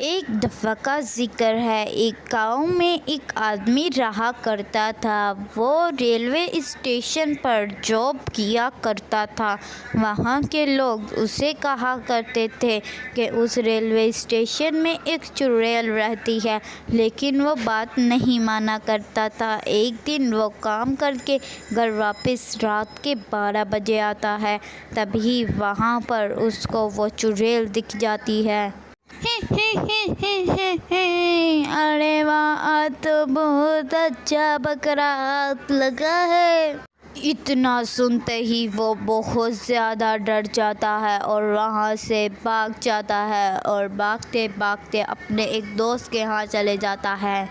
ایک دفعہ کا ذکر ہے، ایک گاؤں میں ایک آدمی رہا کرتا تھا۔ وہ ریلوے اسٹیشن پر جاب کیا کرتا تھا۔ وہاں کے لوگ اسے کہا کرتے تھے کہ اس ریلوے اسٹیشن میں ایک چڑیل رہتی ہے، لیکن وہ بات نہیں مانا کرتا تھا۔ ایک دن وہ کام کر کے گھر واپس رات کے 12 بجے آتا ہے، تبھی وہاں پر اس کو وہ چڑیل دکھ جاتی ہے۔ ارے واہ، آج تو بہت اچھا بکرا لگا ہے۔ اتنا سنتے ہی وہ بہت زیادہ ڈر جاتا ہے اور وہاں سے بھاگ جاتا ہے اور بھاگتے بھاگتے اپنے ایک دوست کے ہاں چلے جاتا ہے۔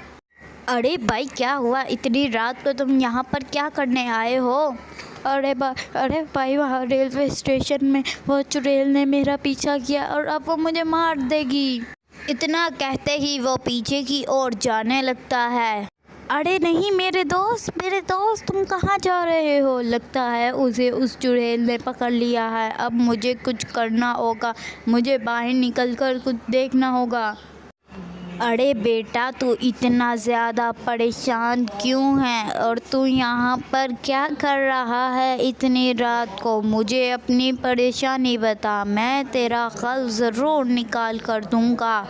ارے بھائی، کیا ہوا؟ اتنی رات کو تم یہاں پر کیا کرنے آئے ہو؟ ارے بھائی، وہاں ریلوے اسٹیشن میں وہ چڑیل نے میرا پیچھا کیا اور اب وہ مجھے مار دے گی۔ اتنا کہتے ہی وہ پیچھے کی اور جانے لگتا ہے۔ ارے نہیں میرے دوست، تم کہاں جا رہے ہو؟ لگتا ہے اسے اس چڑیل نے پکڑ لیا ہے۔ اب مجھے کچھ کرنا ہوگا، مجھے باہر نکل کر کچھ دیکھنا ہوگا۔ ارے بیٹا، تو اتنا زیادہ پریشان کیوں ہے اور تو یہاں پر کیا کر رہا ہے اتنی رات کو؟ مجھے اپنی پریشانی بتا، میں تیرا حل ضرور نکال کر دوں گا۔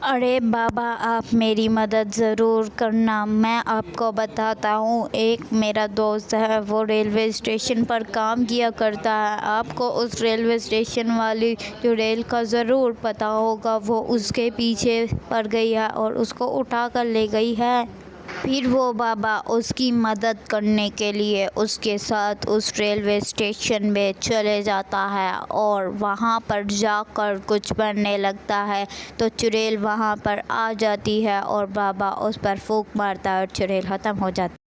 ارے بابا، آپ میری مدد ضرور کرنا، میں آپ کو بتاتا ہوں۔ ایک میرا دوست ہے، وہ ریلوے اسٹیشن پر کام کیا کرتا ہے۔ آپ کو اس ریلوے اسٹیشن والی چڑیل کا ضرور پتہ ہوگا۔ وہ اس کے پیچھے پڑ گئی ہے اور اس کو اٹھا کر لے گئی ہے۔ پھر وہ بابا اس کی مدد کرنے کے لیے اس کے ساتھ اس ریلوے اسٹیشن میں چلے جاتا ہے اور وہاں پر جا کر کچھ بننے لگتا ہے تو چڑیل وہاں پر آ جاتی ہے اور بابا اس پر پھونک مارتا ہے اور چڑیل ختم ہو جاتی ہے۔